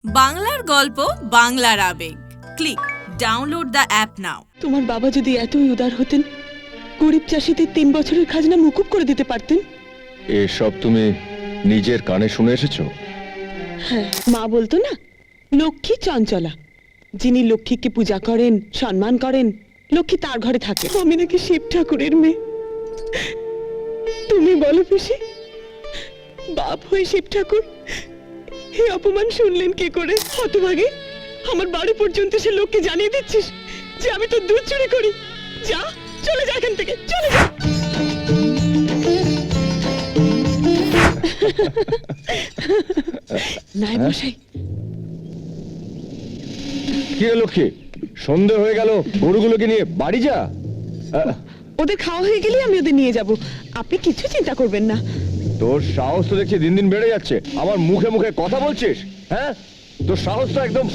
বাংলার গল্প বাংলার আবেগ। ক্লিক ডাউনলোড দ্য অ্যাপ নাও। তোমার বাবা যদি এতই উদার হতেন, গরিব চাষীদের ৩ বছরের খাজনা মুকুব করে দিতে পারতেন। এসব তুমি নিজের কানে শুনে এসেছো? হ্যাঁ, মা বলতো না, লক্ষ্মী চঞ্চলা, যিনি লক্ষ্মীকে পূজা করেন, সম্মান করেন, লক্ষ্মী তার ঘরে থাকে। আমি নাকি শিব ঠাকুরের মেয়ে। তুমি বলো পিসি, বাপ হয়ে শিব ঠাকুর এই অপমান শুনলেন কি করে? হতভাগে, আমার বাড়ি পর্যন্ত সে লোককে জানিয়ে দিচ্ছিস যে আমি তো দুধ চুরি করি। যা, চলে যা এখান থেকে, চলে যা। নাই মশাই, কি হলো লক্ষ্মী? সন্ধে হয়ে গেল, গরুগুলোকে নিয়ে বাড়ি যা। ওদের খাওয়া হয়ে গেলে আমি ওদের নিয়ে যাব, আপনি কিছু চিন্তা করবেন না। তোর সাহস তো দেখছি দিন দিন বেড়ে যাচ্ছে। আমার মুখে মুখে কথা বলছিস, হ্যাঁ? তোর সাহস তো একদম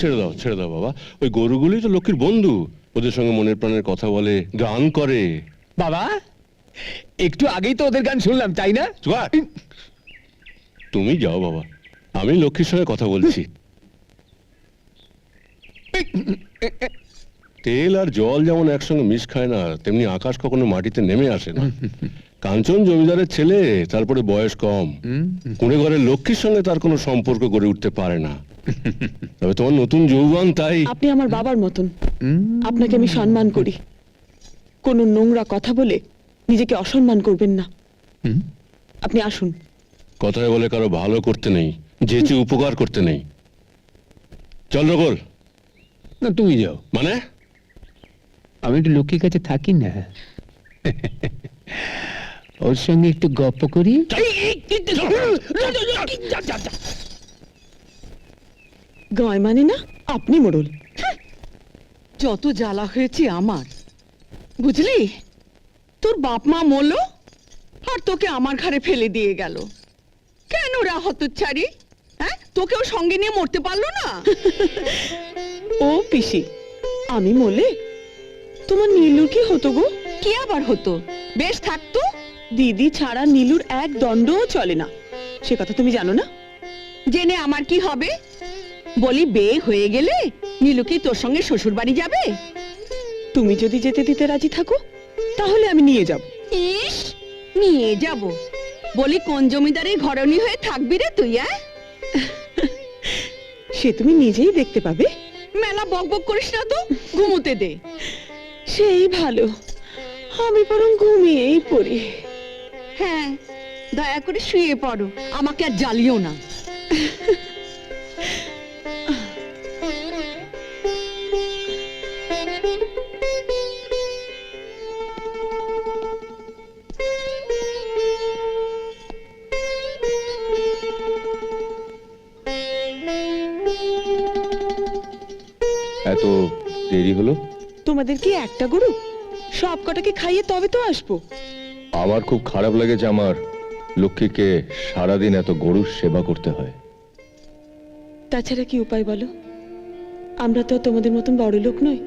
ছেড়ে দাও বাবা। ওই গরুগুলি তো লক্ষ্মীর বন্ধু, ওদের সঙ্গে মনের প্রাণের কথা বলে, গান করে। বাবা, একটু আগেই তো ওদের গান শুনলাম, তাই না? তুমি যাও বাবা, আমি লক্ষ্মীর সঙ্গে কথা বলছি। তেল আর জল যেমন একসঙ্গে মিশ খায় না, তেমনি আকাশ কখনো মাটিতে নেমে আসে না। কাঞ্চন জমিদারের ছেলে, তারপরে বয়স কম, কুঁড়ে ঘরের লক্ষ্মীর সঙ্গে তার কোনো সম্পর্ক গড়ে উঠতে পারে না। তবে তোমার নতুন যৌবন, তাই আপনি আমার বাবার মতন, আপনাকে আমি সম্মান করি। কোনো নোংরা কথা বলে নিজেকে অসম্মান করবেন না। আপনি আসুন। কথায় বলে কারো ভালো করতে নেই, যেচে উপকার করতে নেই। চল রগোল। না, তুমি যাও। মানে আমি একটু লক্ষ্মীর কাছে থাকি না, ওর সঙ্গে একটু গপ্প করি। গায় মানে না, আপনি মোড়ল। যত জ্বালা হয়েছে আমার, বুঝলি? তোর বাপ মা মরল আর তোকে আমার ঘরে ফেলে দিয়ে গেল। কেন রা হতচ্ছাড়ি? হ্যাঁ, তোকেও সঙ্গে নিয়ে মরতে পারলো না? ও পিসি, আমি মরলে তোমার নীলুর কি হতো গো? কি আবার হতো? বেশ থাকতো। দিদি ছাড়া নীলুর এক দণ্ডও চলে না, সে কথা তুমি জানো না? জেনে আমার কি হবে? বলি, বিয়ে হয়ে গেলে নীলু কি তোর সঙ্গে শ্বশুর বাড়ি যাবে? তুমি যদি যেতে দিতে রাজি থাকো, তাহলে আমি নিয়ে যাব। ইস, নিয়ে যাব? বলি, কোন জমিদারের ঘরণী হয়ে থাকবি রে তুই? সে তুমি নিজেই দেখতে পাবে। মেলা বক বক করিস না তো, ঘুমোতে দে। সেই ভালো, আমি বরং ঘুমিয়েই পড়ি। হ্যাঁ, দয়া করে শুয়ে পড়ো, আমাকে আর জ্বালিও না। এত দেরি হলো? তোমাদের কি একটা গরু? সব কটাকে খাইয়ে তবে তো আসবো। আমার খুব খারাপ লাগে যে আমার লক্ষ্মীকে সারাদিন এত গরুর সেবা করতে হয়। তাছাড়া কি উপায় বলো? আমরা তো আর তোমাদের মতন বড় লোক নই।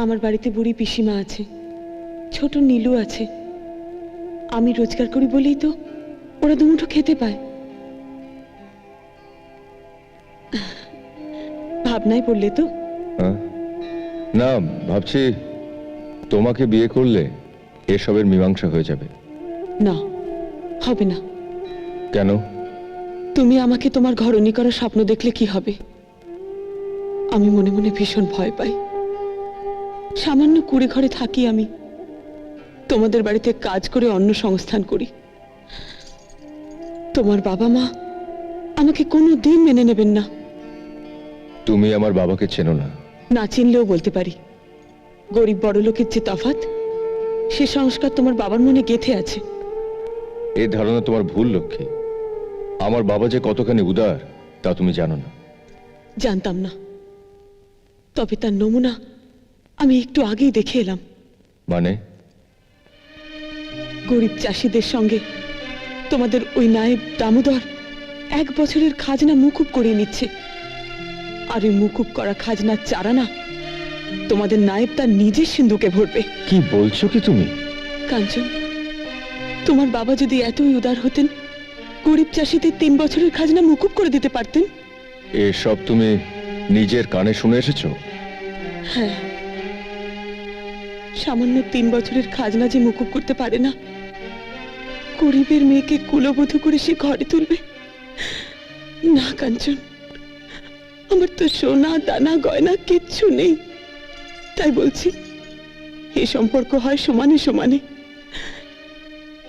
আমার বাড়িতে বুড়ি পিসিমা আছে, ছোট নীলু আছে। আমি রোজগার করি বলেই তো ওরা দুমুঠো খেতে পায়। ভাবনায় পড়লে তো? হ্যাঁ, না, ভাবছি তোমাকে বিয়ে করলে এসবের মীমাংসা হয়ে যাবে। না, হবে না। কেন? তুমি আমাকে তোমার ঘরণী করার স্বপ্ন দেখলে কি হবে? আমি মনে মনে ভীষণ ভয় পাই। সামান্য কুড়ে ঘরে থাকি আমি, তোমাদের বাড়িতে কাজ করে অন্ন সংস্থান করি। তোমার বাবা মা আমাকে কোনো দিন মেনে নেবেন না। তুমি আমার বাবাকে চেনো না। না চিনলেও বলতে পারি, গরিব বড় লোকের যে তফাৎ, সে সংস্কার তোমার বাবার মনে গেঁথে আছে। এই ধারণা তোমার ভুল লক্ষ্মী। আমার বাবা যে কতখানি উদার তা তুমি জানো না। জানতাম না, তবে তার নমুনা আমি একটু আগেই দেখে এলাম। মানে? গরিব চাষীদের সঙ্গে তোমাদের ওই নায়েব দামোদর 1 বছরের খাজনা মুকুব করে নিচ্ছে। আর ওই মুকুব করা খাজনার চারানা তোমাদের নায়েব তার নিজের সিন্ধুকে ভরবে। কি বলছো কি তুমি? কাঞ্চন, তোমার বাবা যদি এতই উদার হতেন, গরিব চাষিদের 3 বছরের খাজনা মুকুব করে দিতে পারতেন। এসব তুমি নিজের কানে শুনে এসেছো? হ্যাঁ, সামান্য 3 বছরের খাজনা যে মুকুব করতে পারে না, গরিবের মেয়েকে কুলবধূ করে সে ঘরে তুলবে না। কাঞ্চন, আমার তো সোনা দানা গয়না কিচ্ছু নেই, তাই বলছি এই সম্পর্ক হয় সমানে সমানে,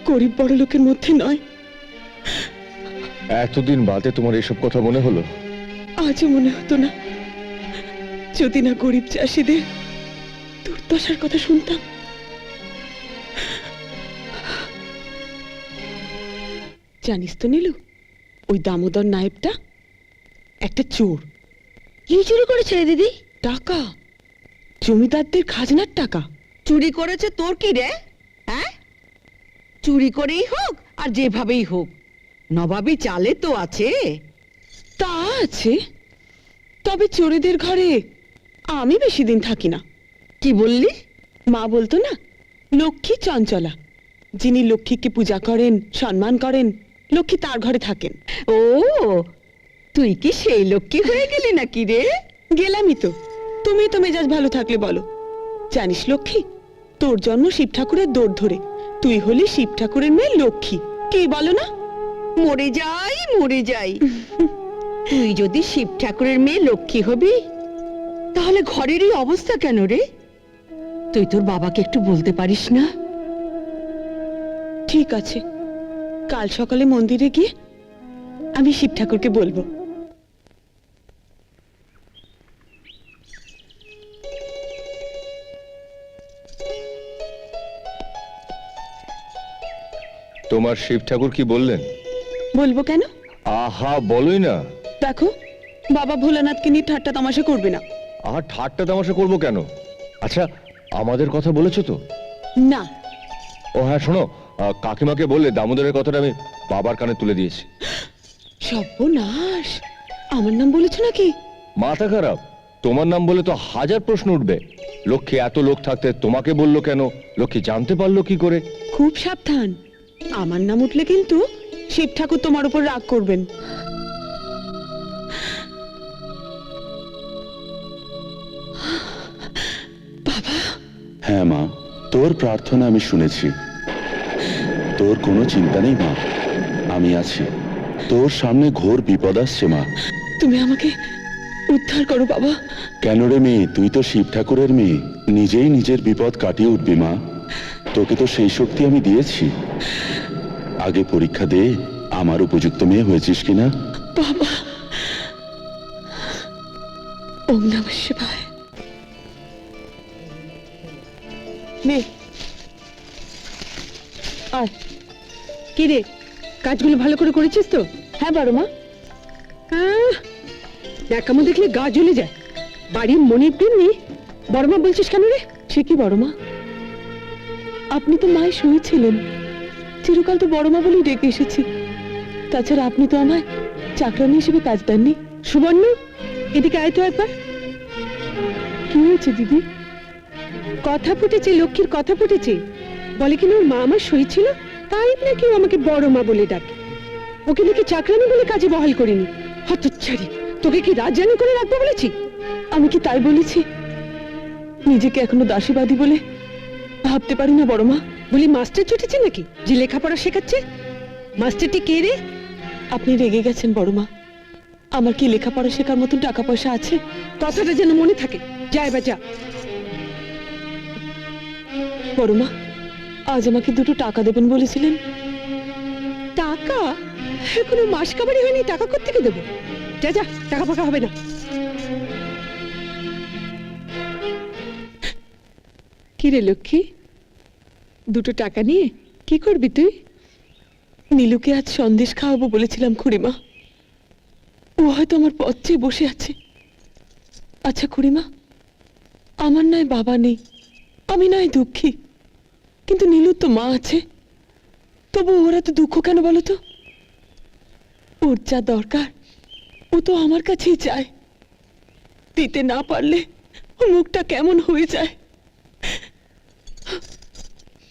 গরিব বড় লোকের মধ্যে নয়। এতদিন বাদে তোমার এসব কথা মনে হলো? আজও মনে হতো না যদি না গরিব চাষিদের দুর্দশার কথা শুনতাম। জানিস তো নীলু, ওই দামোদর নায়েবটা একটা চোর। কি চুরি করেছে রে দিদি? টাকা, জমিদারদের খাজনার টাকা। চুরি করেছে তোর কি রে? হ্যাঁ, চুরি করেই হোক আর যেভাবেই হোক, নবাবী চালে তো আছে। তা আছে, তবে চোরেদের ঘরে আমি বেশি দিন থাকি না। কি বললি? মা বলতো না, লক্ষ্মী চঞ্চলা, যিনি লক্ষ্মীকে পূজা করেন সম্মান করেন, লক্ষ্মী তার ঘরে থাকেন। ও, তুই কি সেই লক্ষ্মী হয়ে গেলি নাকি রে? গেলামই তো, তুমি তো মেজাজ ভালো থাকলে বলো। জানিস লক্ষ্মী, তোর জন্ম শিব ঠাকুরের দৌড় ধরে, তুই হলি শিব ঠাকুরের মেয়ে লক্ষ্মী, কি বলো না? মরে যাই মরে যাই। তুই যদি শিব ঠাকুরের মেয়ে লক্ষ্মী হবি, তাহলে ঘরের এই অবস্থা কেন রে? তুই তোর বাবাকে একটু বলতে পারিস না? ঠিক আছে, কাল সকালে মন্দিরে গিয়ে আমি শিব ঠাকুরকে বলবো। তোমার শিব ঠাকুর কি বললেন? বলবো কেন? আহা, বলোই না। দেখো, বাবা ভোলানাথকে নিয়ে ঠাট্টা তামাশা করবে না। আর ঠাট্টা তামাশা করবো কেন? আচ্ছা, আমাদের কথা বলেছো তো? না। ও হ্যাঁ, শোনো, কাকিমাকে বললে দামোদরের কথাটা আমি বাবার কানে তুলে দিয়েছি। সর্বনাশ, আমার নাম বলেছো নাকি? মাথা খারাপ? তোমার নাম বলে তো 1000 প্রশ্ন উঠবে। লক্ষ্মী এত লোক থাকতে তোমাকে বললো কেন? লক্ষ্মী জানতে পারলো কি করে? খুব সাবধান, আমার নাম উঠলে কিন্তু শিব ঠাকুর তোমার উপর রাগ করবেন। হ্যাঁ মা, তোর প্রার্থনা আমি শুনেছি। তোর কোনো চিন্তা নেই মা, আমি আছি। তোর সামনে ঘোর বিপদ আসছে মা। তুমি আমাকে উদ্ধার করো বাবা। কেন রে মেয়ে, তুই তো শিব ঠাকুরের মেয়ে, নিজেই নিজের বিপদ কাটিয়ে উঠবি মা। তোকে তো সেই শক্তি আমি দিয়েছি। আগে পরীক্ষা দে আমার উপযুক্ত মেয়ে হয়েছিস কিনা। বাবা, ওম নমঃ শিবায়। নে আর কি রে, কাজগুলো ভালো করে করেছিস তো? হ্যাঁ বড় মা। ন্যাকামো দেখলে গা জ্বলে যায়। বাড়ির মনির তেমনি বড় মা বলছিস কেন রে? সে কি বড় মা, আপনি তো মায়ের শুয়েছিলেন, চিরকাল তো বড় মা বলেই ডেকে এসেছি। তাছাড়া আপনি তো আমায় চাকরানি হিসেবে কাজ দেননি। সুবর্ণ, এদিকে আয় তো একবার। কি হয়েছে দিদি? কথা ফুটেছে, লক্ষ্মীর কথা ফুটেছে। বলে কিনা ওর মা আমার সই ছিল, তাই নাকি ও আমাকে বড় মা বলে ডাকে। ওকে নাকি চাকরানি বলে কাজে বহাল করিনি। হতচ্ছাড়ি, তোকে কি রাজরানি করে রাখবো বলেছি? আমি কি তাই বলেছি? নিজেকে এখনো দাসীবাদী বলে ভাবতে পারি না বড় মা। বলি মাস্টার ছুটেছে নাকি যে লেখাপড়া শেখাচ্ছে? মাস্টারটি কে রে? আপনি রেগে গেছেন বড় মা, আমার কি লেখাপড়া শেখার মতন টাকা পয়সা আছে? কথাটা যেন মনে থাকে। যা এবার যা। বড় মা, আজ আমাকে 2 টাকা দেবেন বলেছিলেন। টাকা? এখনো মাস কাবারি হয়নি, টাকা কোত্থেকে দেবো? যা যা, টাকা ফাঁকা হবে না। কি রে লক্ষ্মী, 2 টাকা নিয়ে কি করবি তুই? নীলুকে আজ সন্দেশ খাওয়াবো বলেছিলাম খুড়িমা, ও হয়তো আমার পথ চেয়ে বসে আছে। আচ্ছা খুড়িমা, আমার নয় বাবা নেই, আমি নয় দুঃখী, কিন্তু নীলুর তো মা আছে, তবু ওরা তো দুঃখ কেন বলো তো? ওর যা দরকার ও তো আমার কাছেই চায়, দিতে না পারলে ওর মুখটা কেমন হয়ে যায়।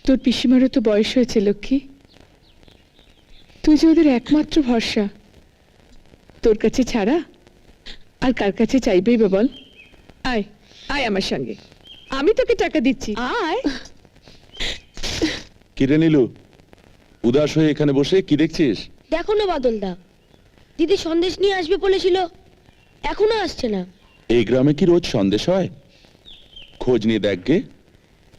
তোর পিসিমারও তো বয়স হয়েছে লক্ষ্মী, তুই যে ওদের একমাত্র ভরসা, তোর কাছে ছাড়া আর কার কাছে চাইবেই বা বল? আয় আয় আমার সঙ্গে, আমি তোকে টাকা দিচ্ছি, আয়। কিরে নীলু, উদাস হয়ে এখানে বসে কি দেখছিস? দেখো না বাদলদা, দিদি সন্দেশ নিয়ে আসবে বলেছিল, এখনো আসছে না। এই গ্রামে কি রোজ সন্দেশ হয়? খোঁজ নিয়ে দেখ গে,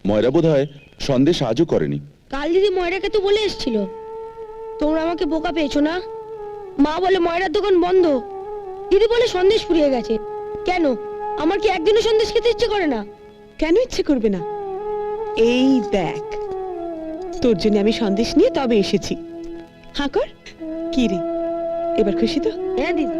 ময়রা বোধ হয় সন্দেশ আজও করেনি। কাল দিদি ময়রাকে তো বলে এসেছিল। তোমরা আমাকে বোকা পেয়েছো না? মা বলে ময়রার দোকান বন্ধ, দিদি বলে সন্দেশ ফুরিয়ে গেছে। কেন, আমার কি একদিনও সন্দেশ খেতে ইচ্ছে করে না? কেন ইচ্ছে করবে না? এই দেখ, তোর জন্য আমি সন্দেশ নিয়ে তবে এসেছি। হাঁ কর। কি রে, এবার খুশি তো? হ্যাঁ দিদি।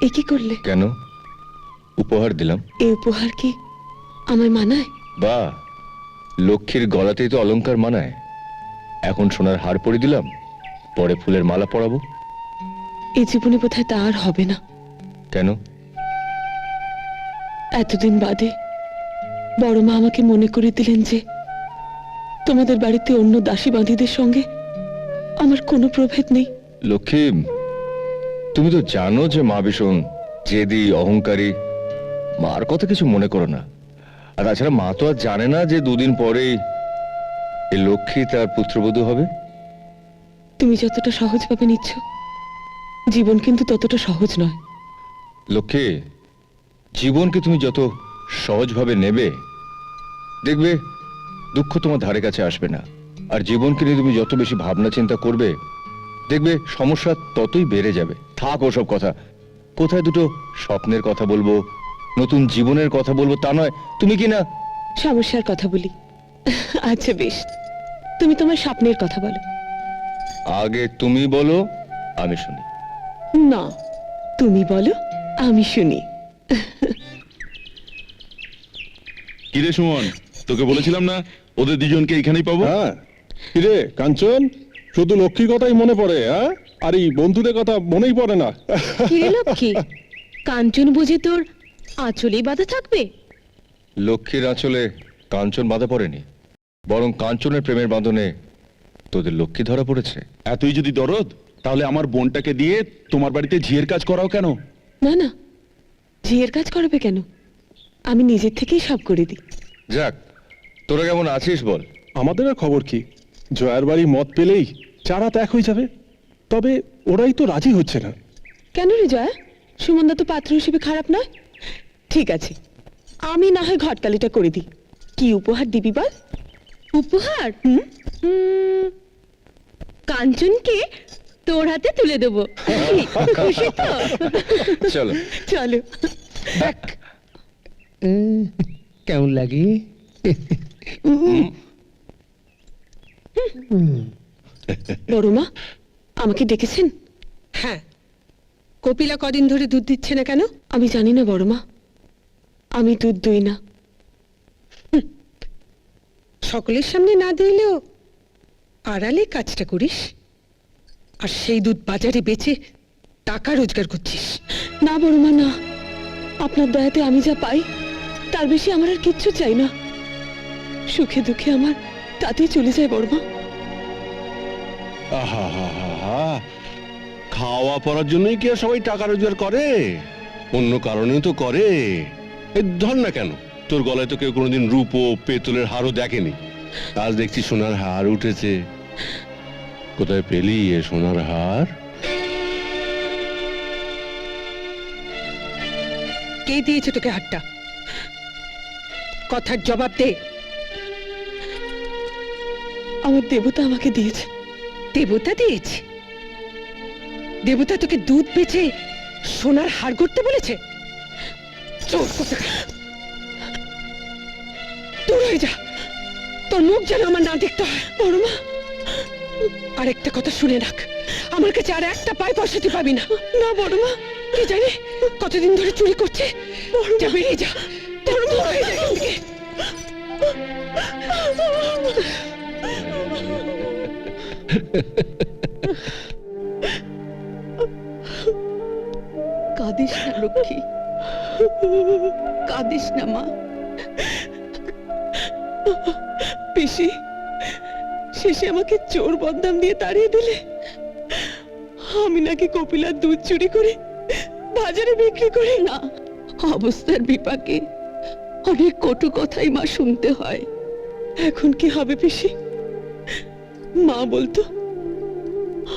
এ কি করলে? কেন? উপহার দিলাম। এই উপহার কি আমায় মানায়? বা, লক্ষ্মীর গলাতেই তো অলংকার মানায়। এখন সোনার হার পরে দিলাম, পরে ফুলের মালা পরাবো। এই জীবনে বোধহয় তা আর হবে না। কেন? এতদিন বাদে বড় মা আমাকে মনে করে দিলেন যে তোমাদের বাড়িতে অন্য দাসী বাঁধীদের সঙ্গে আমার কোনো প্রভেদ নেই। লক্ষ্মী, তুমি তো জানো যে মা ভীষণ জেদি, অহংকারী। মার কথা কিছু মনে করো না। আর তাছাড়া মা তো আর জানে না যে দুদিন পরেই এই লক্ষ্মী তার পুত্রবধূ হবে। তুমি যতটা সহজভাবে নিচ্ছ, জীবন কিন্তু ততটা সহজ নয়। লক্ষ্মী, জীবনকে তুমি যত সহজভাবে নেবে, দেখবে দুঃখ তোমার ধারে কাছে আসবে না। আর জীবনকে নিয়ে তুমি যত বেশি ভাবনা চিন্তা করবে, দেখবে সমস্যা ততই বেড়ে যাবে। থাক ওসব কথা। কোথায় দুটো স্বপ্নের কথা বলবো, নতুন জীবনের কথা বলবো, তা নয় তুমি কি না। সমস্যার কথা বলি। আচ্ছা বেশ, তুমি তোমার স্বপ্নের কথা বলো। আগে তুমি বলো, আমি শুনি। না, তুমি বলো, আমি শুনি। কিরে সুমন, তোকে বলেছিলাম না ওদের দুজনকে এখানেই পাবো? হ্যাঁ, কিরে কাঞ্চন, শুধু লক্ষ্মীর কথাই মনে পড়ে, হ্যাঁ? আর এই বন্ধুদের কথা মনেই পড়ে না। কিরে লক্ষ্মী, কাঞ্চন বুঝে তোর আঁচলেই বাঁধা থাকবে? লক্ষ্মীর আঁচলে কাঞ্চন বাঁধা পড়েনি, বরং কাঞ্চনের প্রেমের বাঁধনে তোদের লক্ষ্মী ধরা পড়েছে। এতই যদি দরদ, তাহলে আমার বোনটাকে দিয়ে তোমার বাড়িতে ঝিয়ের কাজ করাও কেন? না না, ঝিয়ের কাজ করবে কেন? আমি নিজের থেকেই সব করে দিই। যাক, তোরা কেমন আছিস বল? আমাদের আর খবর কি? জয়ার বাড়ি মত পেলেই চারা ত্যাগ হয়ে যাবে। তবে ওরাই তো রাজি হচ্ছে না। কেন রে জয়া, সুমনদা তো পাত্র হিসেবে খারাপ নয়। ঠিক আছে, আমি না হয় ঘটকালিটা করে দিই। কি উপহার দিবি বল? উপহার? কাঞ্চনকে তোর হাতে তুলে দেবো। খুশি তো? চলো চলো। কেমন লাগে? বড়মা, আমাকে ডেকেছেন? হ্যাঁ, কপিলা কদিন ধরে দুধ দিচ্ছে না কেন? আমি জানি না বড়মা, আমি দুধ দই না। সকলের সামনে না দিলেও আড়ালে কাজটা করিস, আর সেই দুধ বাজারে বেচে টাকা রোজগার করছিস। না বড়মা না, আপনার দয়াতে আমি যা পাই তার বেশি আমার আর কিচ্ছু চাই না। সুখে দুঃখে আমার তাতেই চলে যায় বড়মা। আহা, খাওয়া পড়ার জন্যই কি আর সবাই টাকা রোজগার করে? অন্য কারণেও তো করে। এই ধর না, কেন তোর গলায় তো কেউ কোনোদিন রূপো পেতলের হারও দেখেনি। আজ দেখছি সোনার হার উঠেছে। কোথায় পেলি এ সোনার হার? কে দিয়েছে তোকে হারটা? কথার জবাব দে। আমার দেবতা আমাকে দিয়েছে। দেবতা দিয়েছে? দেবতা তোকে দুধ বেচে সোনার হার করতে বলেছে? চোর কোথাকার! দূর হয়ে যা, তোর মুখ যেন আমার না দেখতে হয়। বড়মা, আরেকটা কথা শুনে রাখ, আমার কাছে আর একটা পায় পয়সাতে পাবি না। না বড়মা। কি জানি কতদিন ধরে চুরি করছে। যা, বেরিয়ে যা, তোর মুখ হয়ে যায় এখান থেকে। কাঁদিস না লক্ষ্মী, কাঁদিস না মা। পিসি শেষে আমাকে চোর বদনাম দিয়ে তাড়িয়ে দিলে। আমি নাকি কপিলার দুধ চুরি করে বাজারে বিক্রি করি না, অবস্থার বিপাকে অনেক কটু কথাই মা শুনতে হয়। এখন কি হবে পিসি? মা বলতো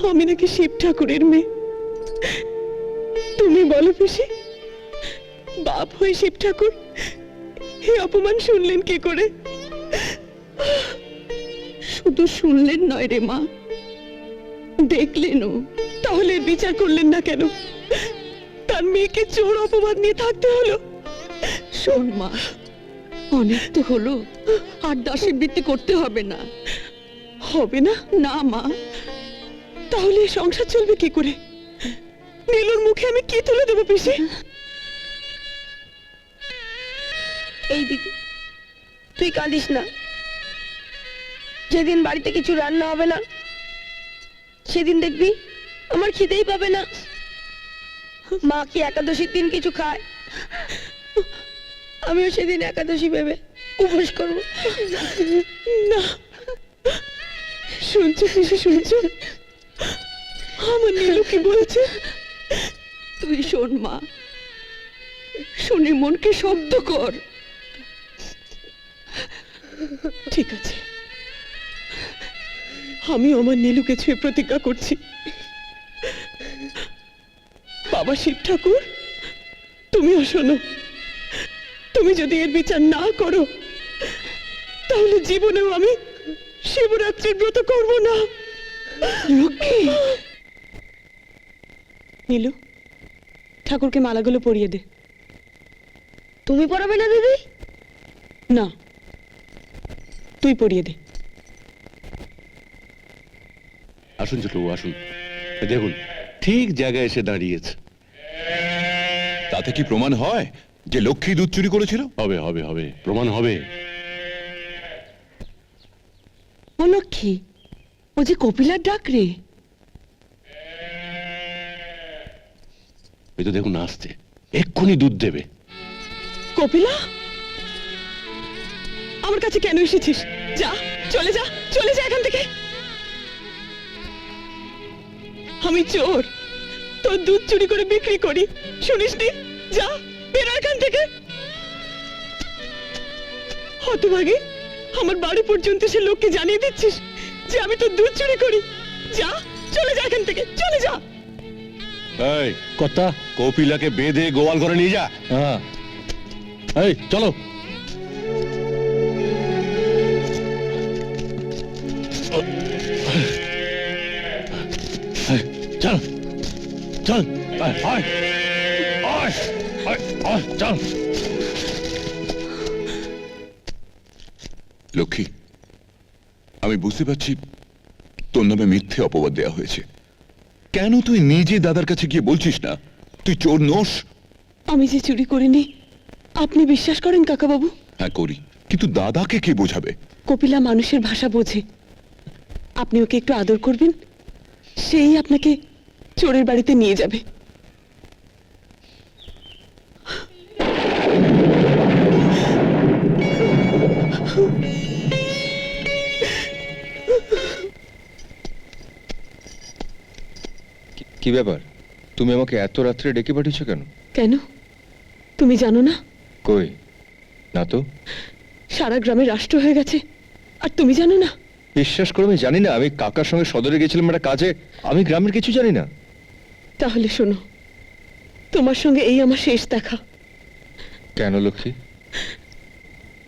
আমি নাকি শিব ঠাকুরের মেয়ে। তুমি বলো পিসি, বাপ হয়ে শিব ঠাকুর এই অপমান শুনলেন কি করে? শুধু শুনলেন নয় রে মা, দেখলেনও। তাহলে এর বিচার করলেন না কেন? তার মেয়েকে চোর অপবাদ নিয়ে থাকতে হলো। শোন মা, অনেক তো হলো, আর দাসের বৃত্তি করতে হবে না। হবে না? না মা। তাহলে এই সংসার চলবে কি করে? নীলুর মুখে আমি কি তুলে দেবো পিসি? এই দিদি, তুই কাঁদিস না। যেদিন বাড়িতে কিছু রান্না হবে না, সেদিন দেখবি আমার খিদেই পাবে না। মা কি একাদশীর দিন কিছু খায়? আমিও সেদিন একাদশী ভেবে উপোস করব। না, শুনছো পিসি, শুনছো আমার নীলু কি বলছে? তুই শোন মা, শুনে মনকে শব্দ কর। ঠিক আছে, আমি আমার নীলুকে ছুঁয়ে প্রতিজ্ঞা করছি। বাবা শিব ঠাকুর, তুমিও শোনো, তুমি যদি এর বিচার না করো তাহলে জীবনেও আমি শিবরাত্রির ব্রত করব না। নীলু, ঠাকুরকে মালাগুলো পরিয়ে দে। তুমি পড়াবে না দিদি? না, তুই পরিয়ে দে। আসুন ছোটবাবু, আসুন। দেখুন, ঠিক জায়গায় এসে দাঁড়িয়েছে। তাতে কি প্রমাণ হয় যে লক্ষ্মী দুধ চুরি করেছিল? হবে হবে হবে, প্রমাণ হবে। ও লক্ষ্মী, ও যে কপিলার ডাক রে। এই তো দেখুন আসছে, এক্ষুনি দুধ দেবে। কপিলা, আমার কাছে কেন এসেছিস? যা, চলে যা, চলে যা এখান থেকে। আমি চোর, তোর দুধ চুরি করে বিক্রি করি, শুনিসনি? যা, বেরো এখান থেকে। হতভাগী, আমার বাড়ি পর্যন্ত সে লোককে জানিয়ে দিচ্ছিস যে আমি তোর দুধ চুরি করি। যা, চলে যা এখান থেকে, চলে যা। এই কর্তা। কপিলাকে বেঁধে গোয়াল ঘরে নিয়ে যা। হ্যাঁ, এই চলো। চল চল, আয় আয় আয় আয় আয়, চল। লক্ষ্মী, আমি বুঝতে পারছি তোর নামে মিথ্যে অপবাদ দেওয়া হয়েছে। কেন তুই নিজে দাদার কাছে গিয়ে বলছিস না তুই চোর নোস? আমি যে চুরি করিনি আপনি বিশ্বাস করেন কাকাবাবু? হ্যাঁ করি, কিন্তু দাদাকে কে বোঝাবে? কপিলা মানুষের ভাষা বোঝে। আপনি ওকে একটু আদর করবেন, সেই আপনাকে চোরের বাড়িতে নিয়ে যাবে। কি ব্যাপার, তুমি আমাকে এত রাত্রে ডেকে পাঠিয়েছো কেন? কেন, তুমি জানো না? কই, না তো। সারা গ্রামে রাষ্ট্র হয়ে গেছে, আর তুমি জানো না? বিশ্বাস করো, আমি জানি না। আমি কাকার সঙ্গে সদরে গেছিলাম একটা কাজে, আমি গ্রামের কিছু জানি না। তাহলে শোনো, তোমার সঙ্গে এই আমার শেষ দেখা। কেন লক্ষ্মী?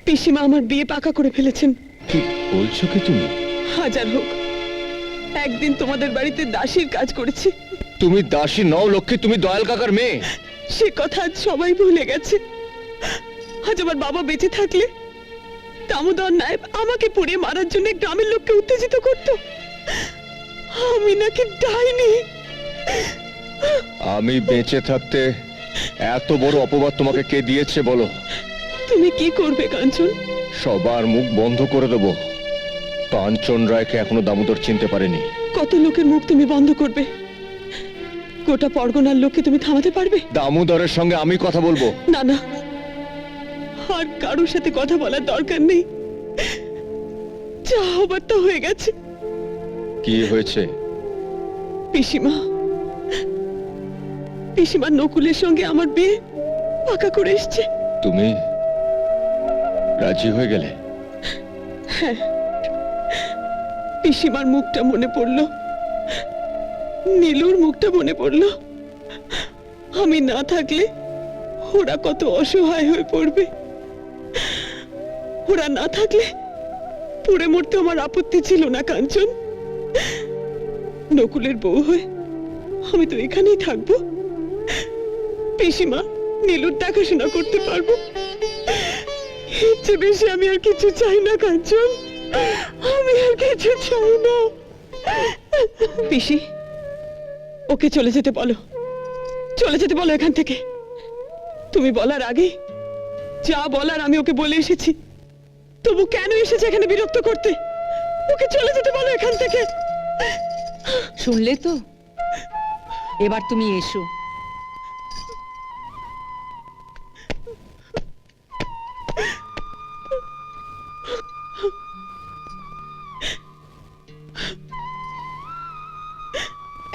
পিসিমা আমার বিয়ে পাকা করে ফেলেছেন। কি বলছো কি তুমি? হাজার হোক, একদিন তোমাদের বাড়িতে দাসীর কাজ করেছি। তুমি দাসী নও লক্ষ্মী, তুমি দয়াল কাকার মেয়ে। সে কথা আজ সবাই ভুলে গেছে। আজ আমার বাবা বেঁচে থাকলে দামোদর নায়েব আমাকে পুড়িয়ে মারার জন্য গ্রামের লোককে উত্তেজিত করত। আমি নাকি ডাইনি। আমি বেঁচে থাকতে এত বড় অপবাদ তোমাকে কে দিয়েছে বলো? তুমি কি করবে কাঞ্চন? সবার মুখ বন্ধ করে দেবো। কাঞ্চন রায়কে এখনো দামোদর চিনতে পারেনি। কত লোকের মুখ তুমি বন্ধ করবে? গোটা পরগনার লোককে তুমি থামাতে পারবে? দামোদরের সঙ্গে আমি কথা বলবো। না না, আর কারোর সাথে কথা বলার দরকার নেই। যা হবার তা হয়ে গেছে। কি হয়েছে? পিসিমা পিসিমা নকুলের সঙ্গে আমার বিয়ে পাকা করে এসছে। তুমি রাজি হয়ে গেলে? হ্যাঁ, পিসিমার মুখটা মনে পড়লো, নীলুর মুখটা মনে পড়লো। আমি না থাকলে ওরা কত অসহায় হয়ে পড়বে। ওরা না থাকলে পুড়ে মরতে আমার আপত্তি ছিল না কাঞ্চন। নকুলের বউ হয়ে আমি তো এখানেই থাকবো। পিসিমা নীলুর দেখাশোনা করতে পারবো। এর চেয়ে বেশি আমি আর কিছু চাই না কাঞ্চন, আমি আর কিছু চাই না। পিসি, ওকে চলে যেতে বলো, চলে যেতে বলো এখান থেকে। তুমি বলার আগে যা বলার আমি ওকে বলে এসেছি। তবু কেন এসেছে এখানে বিরক্ত করতে? ওকে চলে যেতে বলো এখান থেকে। শুনলে তো, এবার তুমি এসো।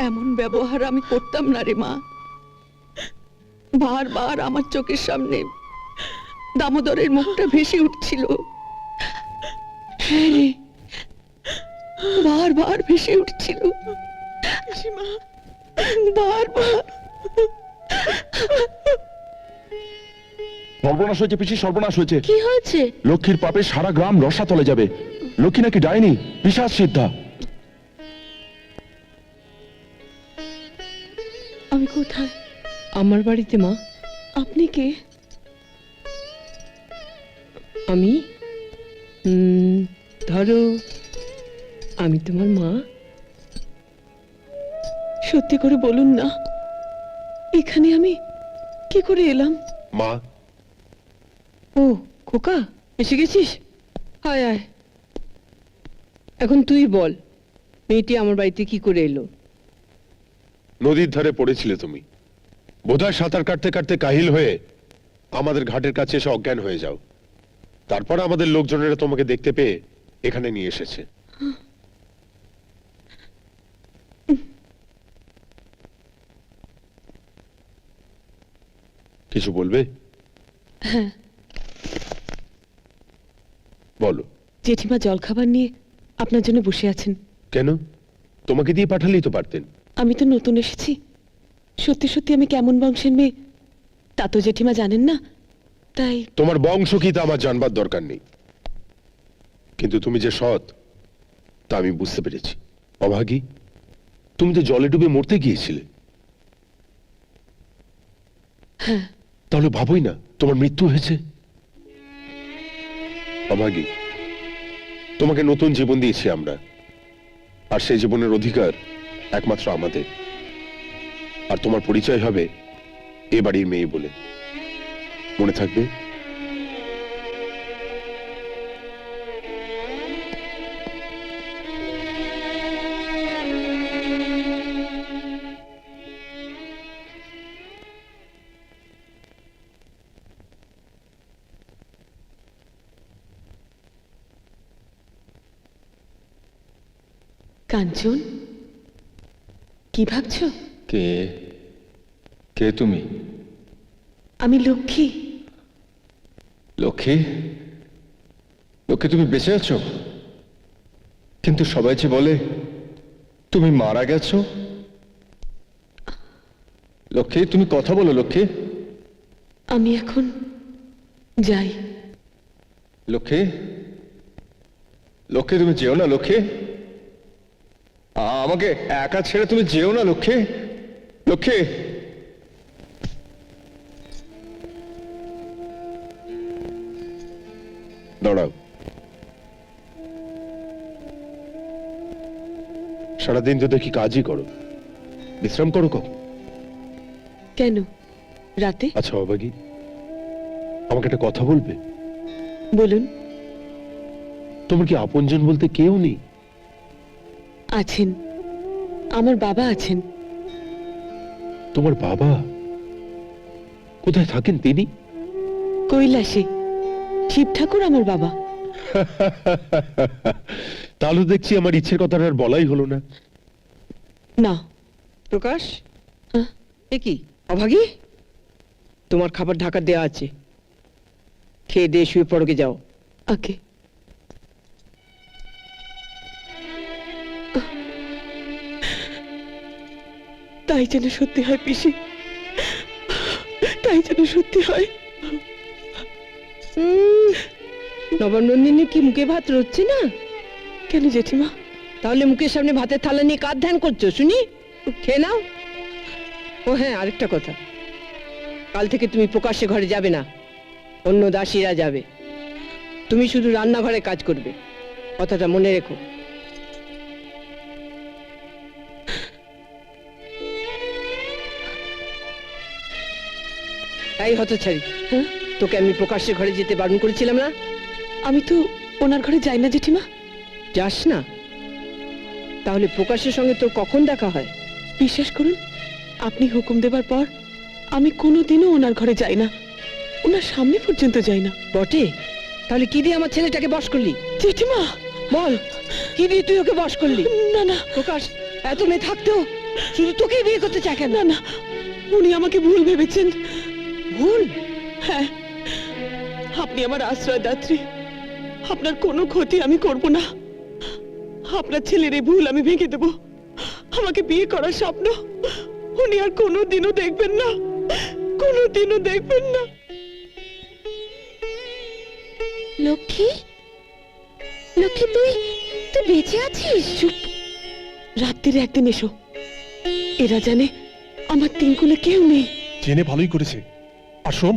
এমন ব্যবহার আমি করতাম না রে মা। বারবার আমার চোখের সামনে দামোদরের মুখটা ভেসে উঠছিল। হ্যাঁ রে, বারবার ভেসে উঠছিল, পিসিমা, বারবার। সর্বনাশ হয়েছে পিসি, সর্বনাশ হয়েছে। কি হয়েছে? লক্ষ্মীর পাপে সারা গ্রাম রসাতলে যাবে। লক্ষ্মী নাকি ডাইনি, পিশাচ সিদ্ধা। আমি কোথায়? আমার বাড়িতে মা। আপনি কে? আমি ধরো আমি তোমার মা। সত্যি করে বলুন না, এখানে আমি কি করে এলাম? মা, ও খোকা, এসে গেছিস? আয় আয়। এখন তুই বল, মেয়েটি আমার বাড়িতে কি করে এলো? নদীর ধারে পড়েছিলে তুমি, বোধহয় সাঁতার কাটতে কাটতে কাহিল হয়ে আমাদের ঘাটের কাছে এসে অজ্ঞান হয়ে যাও। তারপর আমাদের লোকজনেরা তোমাকে দেখতে পেয়ে এখানে নিয়ে এসেছে। কিছু বলবে? বলো। জেঠিমা জলখাবার নিয়ে আপনার জন্য বসে আছেন। কেন? তোমাকে দিয়ে পাঠালেই তো পারতেন। আমি তো নতুন এসেছি, সত্যি সত্যি আমি কেমন বংশের মেয়ে তা তো জেঠিমা জানেন না, তাই। তোমার বংশ কি তা আমার জানবার দরকার নেই, কিন্তু তুমি যে সৎ তা আমি বুঝতে পেরেছি। অভাগী, তুমি তো জলে ডুবে মরতে গিয়েছিলে। হ্যাঁ। তাহলে ভাবোই না তোমার মৃত্যু হয়েছে। অভাগী, তোমাকে নতুন জীবন দিয়েছি আমরা, আর সেই জীবনের অধিকার একমাত্র আমাদের। আর তোমার পরিচয় হবে এ বাড়ির মেয়ে বলে, মনে থাকবে। কাঞ্চন, কি ভাবছো? কে কে তুমি? আমি লক্ষ্মী। লক্ষ্মী? লক্ষ্মী, তুমি বেঁচে আছো? কিন্তু সবাই যে বলে তুমি মারা গেছো। লক্ষ্মী, তুমি কথা বলো লক্ষ্মী। আমি এখন যাই। লক্ষ্মী, লক্ষ্মী তুমি যেও না লক্ষ্মী, আমাকে একা ছেড়ে তুমি যেও না লক্ষ্মী। লক্ষ্মী, দাঁড়াও। সারাদিন তো দেখি কাজই করো, বিশ্রাম করো কখন? কেন, রাতে? আচ্ছা অভাগী, আমাকে একটা কথা বলবে? বলুন। তোমার কি আপনজন বলতে কেউ নেই? আছেন, আমার বাবা আছেন। তোমার বাবা কোথায় থাকেন তিনি? কৈলাসে। শিব ঠাকুর আমার বাবা। তাহলে দেখছি আমার ইচ্ছের কথাটা আর বলাই হলো না। না। প্রকাশ, হ্যাঁ? এ কি অভাগী? তোমার খাবার ঢাকা দেয়া আছে, খেয়ে দিয়ে শুয়ে পড়কে যাও। ওকে। তাই যেন সত্যি হয় পিসি, তাই যেন সত্যি হয়। নবানন্দিনী কি মুখে ভাত রচ্ছে না? কেন জেঠিমা? তাহলে মুখের সামনে ভাতের থালা নিয়ে কার ধ্যান করছো শুনি? খেয়ে নাও। ও হ্যাঁ, আরেকটা কথা, কাল থেকে তুমি প্রকাশ্যে ঘরে যাবে না, অন্য দাসীরা যাবে। তুমি শুধু রান্নাঘরে কাজ করবে, কথাটা মনে রেখো। এই হতচ্ছাড়ি, হ্যাঁ? তোকে আমি প্রকাশ্যে ঘরে যেতে বারণ করেছিলাম না? আমি তো ওনার ঘরে যাই না জেঠিমা। যাস না? তাহলে প্রকাশের সঙ্গে তোর কখন দেখা হয়? বিশ্বাস করুন, আপনি হুকুম দেবার পর আমি কোনোদিনও ওনার ঘরে যাই না, ওনার সামনে পর্যন্ত যাই না। বটে? তাহলে কি দিয়ে আমার ছেলেটাকে বশ করলি? জেঠিমা, বল, কি দিয়ে তুই ওকে বশ করলি? না না প্রকাশ এত মেয়ে থাকতেও শুধু তোকেই বিয়ে করতে চায় কেন? না না, উনি আমাকে ভুল ভেবেছেন। ভুল? হ্যাঁ, আপনি আমার আশ্রয়দাত্রী, আপনার কোনো ক্ষতি আমি করব না। আপনার ছেলের এই ভুল আমি ভেঙে দেব। আমাকে বিয়ে করার স্বপ্ন উনি আর কোনোদিনও দেখবেন না, কোনোদিনও দেখবেন না। লক্ষ্মী, লক্ষ্মী, তুই তুই বেঁচে আছিস? চুপ, রাত্রিরে একদিন এসো। এরা জানে আমার তিনকুলে কেউ নেই। জেনে ভালোই করেছে। আর শোন,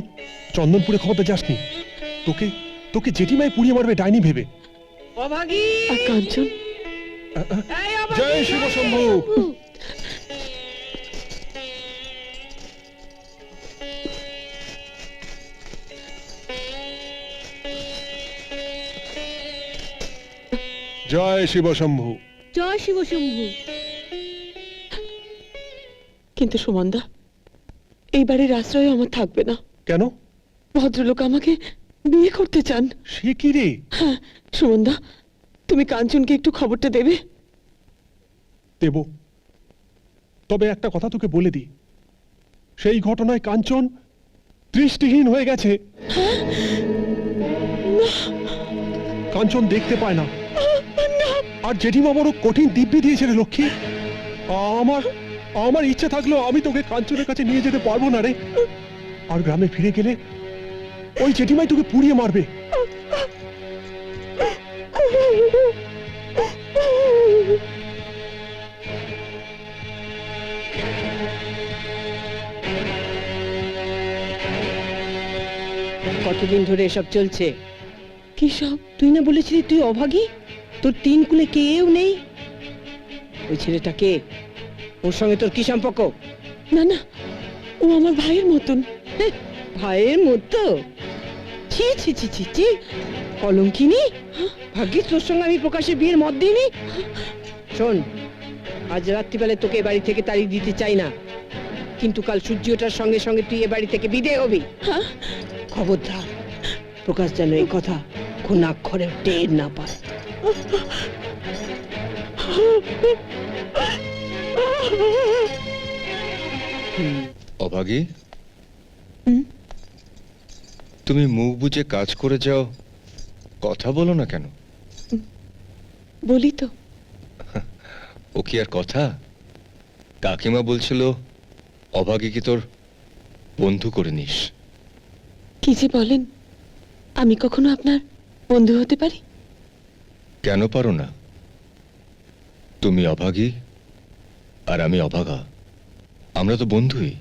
চন্দনপুরে খবরটা যাসনি, তোকে তোকে জেঠিমাই পুড়িয়ে মারবে ডাইনি ভেবে। অভাগী! আর কাঞ্চন, এই অভাগী! জয় শিব শম্ভু। জয় শিব শম্ভু। জয় শিব শম্ভু। কিন্তু সুমনদা, এই বাড়ির আশ্রয় আমার থাকবে না। কেন? ভদ্রলোক আমাকে বিয়ে করতে চান। সে কি রে? হ্যাঁ সুমনদা, তুমি কাঞ্চনকে একটু খবরটা দেবে? দেব, তবে একটা কথা তোকে বলে দিই, সেই ঘটনায় কাঞ্চন দৃষ্টিহীন হয়ে গেছে। কাঞ্চন দেখতে পায় না। আর জেঠিমা বড় কঠিন দিব্যি দিয়েছে রে লক্ষ্মী। আমার আমার ইচ্ছে থাকলেও আমি তোকে কাঞ্চনের কাছে নিয়ে যেতে পারবো না রে। আর গ্রামে ফিরে গেলে ওই জেঠিমাই তোকে পুড়িয়ে মারবে। কতদিন ধরে এসব চলছে? কি সব? তুই না বলেছিলি তুই অভাগী, তোর তিন কুলে কেউ নেই? ওই ছেলেটা কে? ওর সঙ্গে তোর কি সম্পর্ক? না না, ও আমার ভাইয়ের মতন। ভাইয়ের মতো? ছি ছি ছি ছি ছি, কলঙ্কিনী! ভাগ্যিস তোর সঙ্গে আমি প্রকাশের বিয়ের মত দিইনি। শোন, আজ রাত্রিবেলায় তোকে এ বাড়ি থেকে তাড়িয়ে দিতে চাই না, কিন্তু কাল সূর্য ওঠার সঙ্গে সঙ্গে তুই এ বাড়ি থেকে বিদায় হবি। হ্যাঁ? খবরদার, প্রকাশ যেন এই কথা কোন অক্ষরে টের না পায়। অভাগী, হুম? তুমি মুখ বুজে কাজ করে যাও, কথা বলো না কেন? বলি তো। ও কি আর কথা? কাকিমা বলছিল অভাগী কি তোর বন্ধু করে নিস। কি যে বলেন, আমি কখনো আপনার বন্ধু হতে পারি? কেন পারো না? তুমি অভাগী আর আমি অভাগা, আমরা তো বন্ধুই।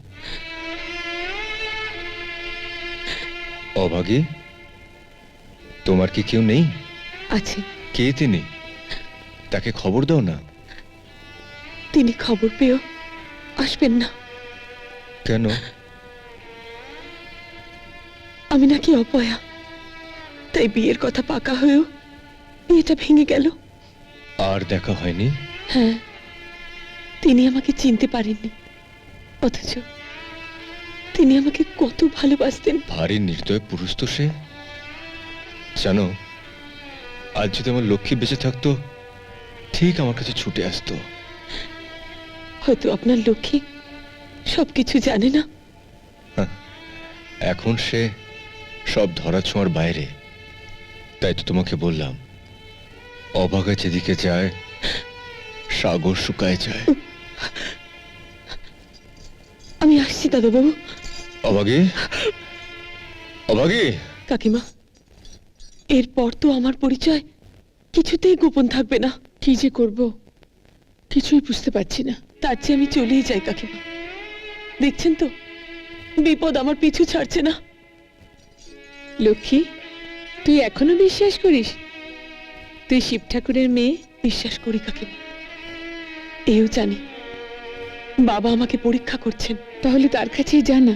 অভাগী, তোমার কি কেউ নেই? আছে। কে তিনি? তাকে খবর দাও না। তিনি খবর পেয়েও আসবেন না। কেন? আমি নাকি অপয়া, তাই বিয়ের কথা পাকা হয়েও বিয়েটা ভেঙে গেল। আর দেখা হয়নি? হ্যাঁ, তিনি আমাকে চিনতে পারেননি, অথচ তিনি আমাকে কত ভালোবাসতেন। ভারী নির্দয় পুরুষ তো সে। জানো, আজ যদি আমার লক্ষ্মী বেঁচে থাকতো, ঠিক আমার কাছে ছুটে আসতো। হয়তো আপনার লক্ষ্মী সবকিছু জানে না। এখন সে সব ধরা ছোঁয়ার বাইরে। তাই তো তোমাকে বললাম, অভাগা যেদিকে যায় সাগর শুকায় যায়। আমি আসছি দাদাবাবু। অভাগী, অভাগী। কাকিমা, এরপর তো আমার পরিচয় কিছুতেই গোপন থাকবে না। কি যে করব কিছুই বুঝতে পারছি না। তার চেয়ে আমি চলেই যাই কাকিমা। দেখছেন তো, বিপদ আমার পিছু ছাড়ছে না। লক্ষ্মী, তুই এখনো বিশ্বাস করিস তুই শিব ঠাকুরের মেয়ে? বিশ্বাস করি কাকিমা, এও জানি বাবা আমাকে পরীক্ষা করছেন। তাহলে তার কাছেই জানা,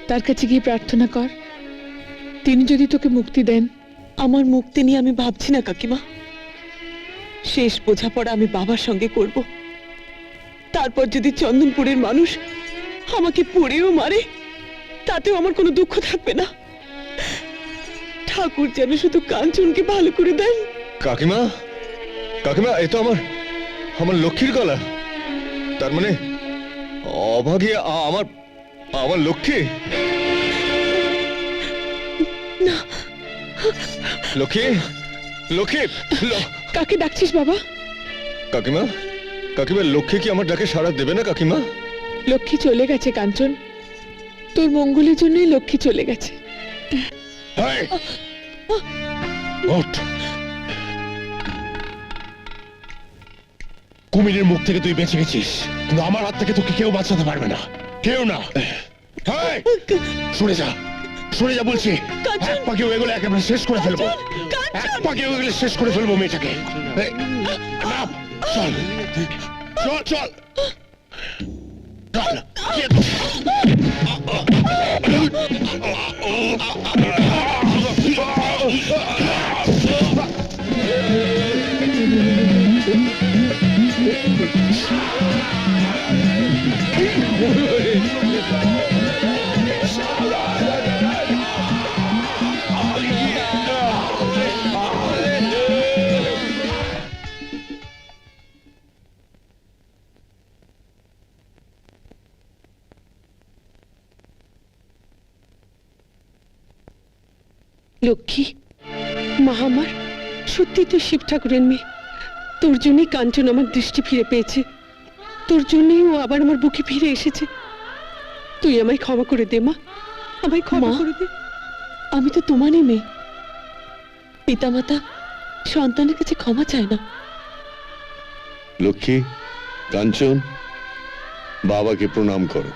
তার কাছে গিয়ে প্রার্থনা কর, তিনি যদি তোকে মুক্তি দেন। আমার মুক্তি নিয়ে আমি ভাবছি না কাকিমা। শেষ বোঝাপড়া আমি বাবার সঙ্গে করব। তারপর যদি চন্দনপুরের মানুষ আমাকে পড়েও মারে, তাতেও আমার কোনো দুঃখ থাকবে না। ঠাকুর যেন শুধু কাঞ্চনকে ভালো করে দেন। কাকিমা, কাকিমা, এ তো আমার লক্ষ্মীর গলা। তার মানে অভাগী আমার লক্ষ্মী? না, লক্ষ্মী, লক্ষ্মী। কাকে ডাকছিস বাবা? কাকিমা, কাকিমা, লক্ষ্মী কি আমার ডাকে সাড়া দেবে না কাকিমা? লক্ষ্মী চলে গেছে কাঞ্চন, তোর মঙ্গলের জন্যই লক্ষ্মী চলে গেছে। এই, ওঠ। কুমিরের মুখ থেকে তুই বেঁচে গেছিস, কিন্তু আমার হাত থেকে তোকে কেউ বাঁচাতে পারবে না, কেউ না। এই, সরে যা, সরে যা বলছি। এক পাকে এগুলো একেবারে শেষ করে ফেলবো, এক পাকে এগুলো শেষ করে ফেলবো মেয়েটাকে। এই, নাম, চল, চল, চল, চল। লক্ষ্মী, মা আমার, সত্যি তুই শিব ঠাকুরের মেয়ে। তোর জন্যই কাঞ্চন আমার দৃষ্টি ফিরে পেয়েছে, তোর জন্যই ও আবার আমার বুকে ফিরে এসেছে। তুই আমায় ক্ষমা করে দে মা, আমায় ক্ষমা করে দে। আমি তো তোমারই মেয়ে। পিতামাতা সন্তানের কাছে ক্ষমা চায় না। লক্ষ্মী, কাঞ্চন, বাবাকে প্রণাম করো।